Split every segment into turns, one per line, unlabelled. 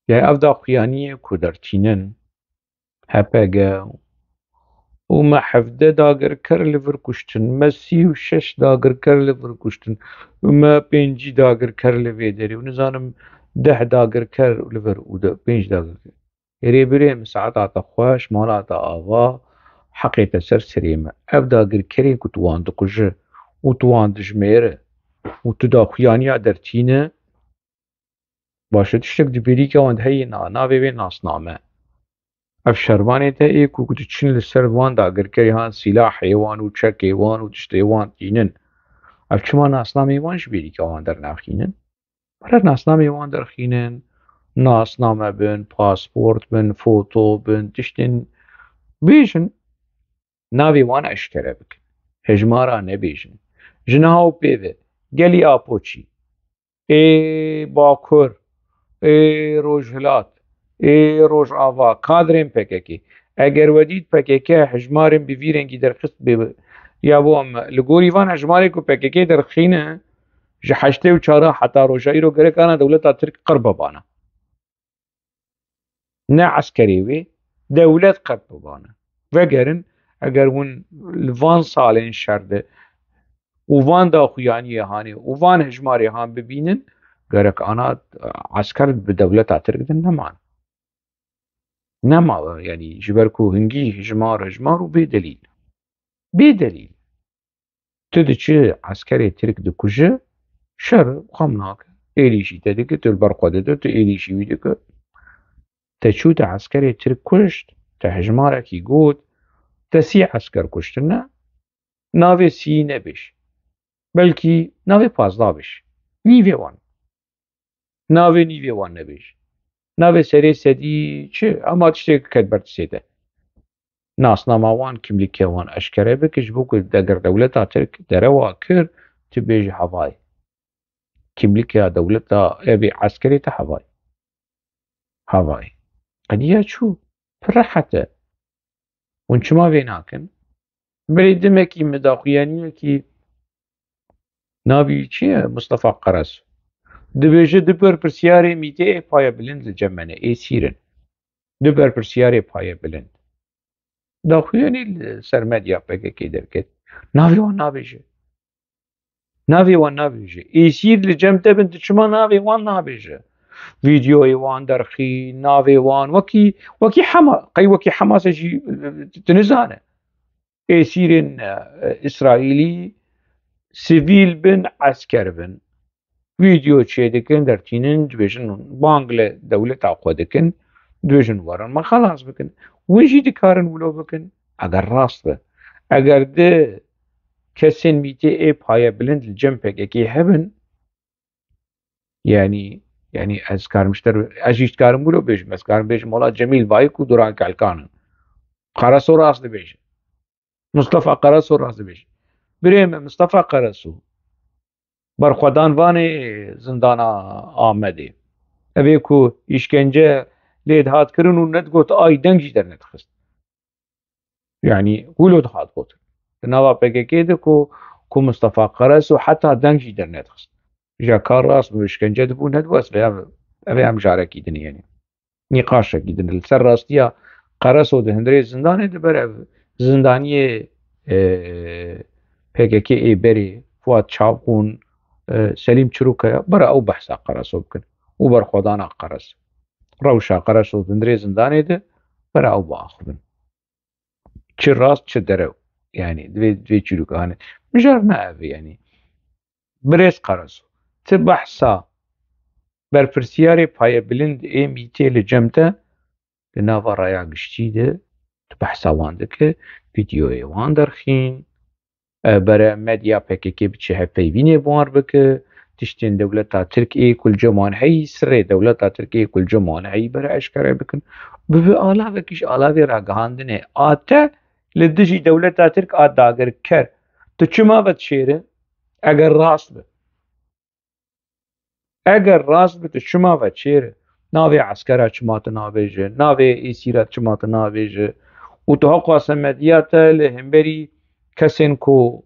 يعني أفضل قيانية كودرتينن هبقى وما حفظه داگر کر لیور کشتن ما 36 داگر کر لیور کشتن وما 5 داگر کر لیور داری و نزانم 10 داگر کر لیور و 5 داگر کر یری بری مساعد عطا خواش مال عطا آوا حقیقت سر سريمة اف داگر کری کتوان دقجه و توان دجميره و تدا خياني درتينه باشه تشتك دبيري که واند هی ناوی بي ناس نامه اف شربانه تا ايكو كنت تشن لسر وان داگر كري هان سلاح ايوان و چك ايوان و تشت ايوان تينن اف چما ناسنام ايوان شبيري كوان در ناخينن برا ناسنام ايوان در خينن ناسنامه بن باسبورت بن فوتو بن تشتن بيجن ناوي وان اشترى بك هجمارا نبيجن جناهو بيوه گلي آپوچي اي باكور اي روجهلات اي روج آوا كادرين PKK اگر ودید PKK هجمارن بفيرنگي در قسط بي يا بو ام لگوري وان هجماري کو PKK در خينه جحشته و چاره حتى روجائي رو گره كانا دولتا ترك قربه بانا نه عسكري وي دولت قربه بانا وگرن اگر ون الوان سالين شرده ووان دا خویانی هاني ووان هجماري هان ببينن گرك انا عسكر بدولتا ترك دن نمان نما يعني جبركو هنجي هجمار وبدليل بدليل تدچ عسكري ترك دكوجه شر خمناك إليشي تدك تلبرقه دت إليشي ويدك تشوت عسكري ترك كشت تهجمارك يقود تسي عسكر كشتنا ناوي سي نبش بلكي ناوي فازدا بش نيفي وان ناوي نيفي وان نبش ناوي سري سدي چه اما تشتك كدبرت سيده ناس ناماوان كملكي وان اشكره بكش بوك دقر دولتا ترك دروا كر تبيج هواي كملكي دولتا ابي عسكري تهواي هواي قديا شو فرحته ونشما بيناكن بريدمكي مداقيانية كي نابي چيه مصطفى قرس دبيجه دبر برسياري ميتي بايا بلند الجمانة اي سيرن دبر برسياري بايا بلند داخياني السرمديا بكي كي دركت نابي وان نابيجه ناوی وان نابیجه ایسیر لجمته بنت شما ناوی وان نابیجه فيديو وان درخي ناوي وان وكي حما قي وكي حماس جي تنزانه ايسيرن اسرائيلي سيفيل بن عسكر بن فيديو تشيدكن درتينن دبيجن بانجل دولة عقودكن دبيجن ورن ما خلاص بكن ويجي دكارن ولو بكن اگر راست به اگر ده كسن ميتي اي بايا بلند الجم PKK هبن يعني از كارمشتر اجيش كارم بلو بيج بس كارم بيج مولا جميل بايكو دوران كالكانن قرصو راس بيج مصطفى قرصو راس بيج بريم مصطفى قرصو برخدان واني زندانا آمدي ابيكو işkence ليد هات كرن وندقوت اي دنجي در نتخست يعني ولود هات قوت نوا PKK كو مصطفى قرصو حتى دنجي در نتخست جا كار راس بشکنجه دبو ندوس اوی هم جارکی دنی يعني نقاش دن السر راستيا قرصو ده هندري زنداني دبر زنداني PKK اي بري فواد چاوقون سليم چروكا برا او بحثا قرصو بكن وبر خودانا قرص روشا قرصو هندري زنداني ده برا او باخذن چه راست چه درو يعني دوي چروكا هاني مجرنا اوي يعني بريس قرصو تبحثا برپرسیاری پای بلند ای میته لجمته لناوا رایا گشتی ده تبحثا وانده که ویدیوی وان درخین برای مدیا PKK بچه هفیوینه بوار بکه تشتین دولتا ترک ای کل جمان هی سر دولتا ترک ای کل جمان هی برای اشکره بکن ببی آلا وکیش آلاوی را گهاندنه آتا لدجی دولتا ترک آت داگر کر تو چما بد شیره اگر راست بد اگر راست بده شما و چیره ناوی عسکره چما تناویجه ناوی ایسیرت چما تناویجه و تو قاسم مدیات لهمبری کسین کو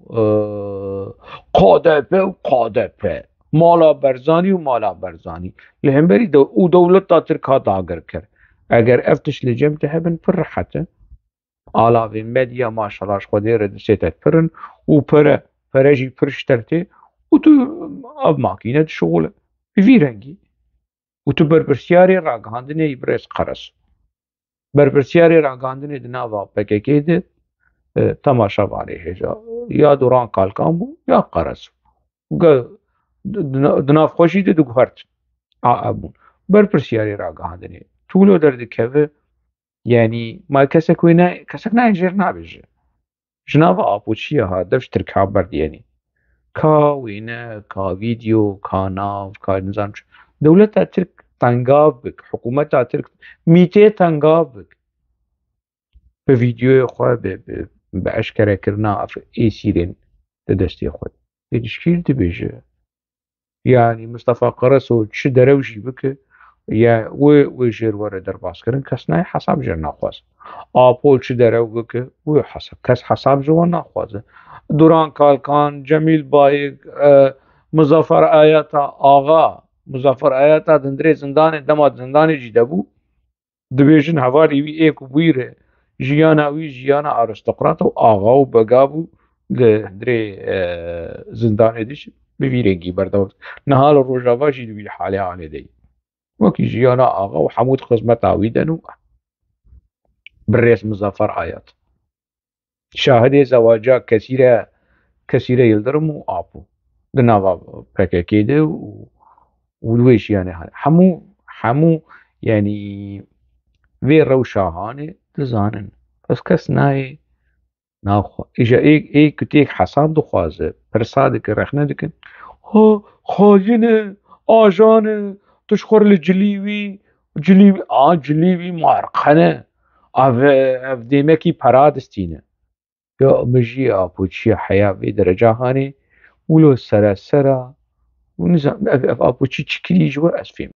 قادپه و قادپه مالا برزانی و مالا برزانی لهمبری و دولتا ترک ها داگر کرد اگر افتش لجمت هبن پر رحته آلاوی مدیا ماشالاش خودی رد سیتت پرن و پرجی پرشترته و تو اب ماکینه شغله في رنگی و تو برپرسیاری راگهاندنی برس قرص برپرسیاری راگهاندنی دناوا پککی ده تماشا باری هجا یا دوران کالکان بو یا قرص دناف خوشی ده دگوهرت ابون برپرسیاری راگهاندنی طولو درد كذا يعني ما كسك وينا كسك نايجر نابج جناب آبوچيا ها دفش تركاب برد يعني كا وينا كا فيديو كا ناف كا نظام دولتا ترك تنقاف بك حكومتا ترك ميتي تنقاف بك بفيديو خوا بأشكره كرنا في اي سيرين تدستي خود تشكيل تبيجه يعني مصطفى قرصو تش دروجي بك یا و جر ور در باز کردن کس نه حساب جر نخواست آپول چه داره بکه و حساب کس حساب جو نخوازه دوران کالکان جمیل بایگ مظفر آیاتا آغا مظفر آیاتا دندره زندان دماد زندان جیده بو دبیجن هواری وی ایک ویره جیانا وی جیانا آرستقراط و آغا و بگابو دندره زندان دیش بویرگی برداشت نهال روجاوا جی دوی حاله آنه دی وكي جيانا آغا وحمود خزمة عويدن بالرئيس مظفر آيات شاهد زواجا كثيرة يلدرم وآبو دناوا بكاكيده ودويش يعني حمو يعني في روشاهاني دزانن بس كس ناي ناخوا إجا إيه كتيك حساب دخوازه برسادك رخنه دكن ها خاينه آجانه تشخر لجليوي جليوي مارقنه اف ديمكي پرادستينه يا مجي ابوچي حياة في درجة هاني ولو سرا ونزام اف ابوچي چكري جوا اسفيم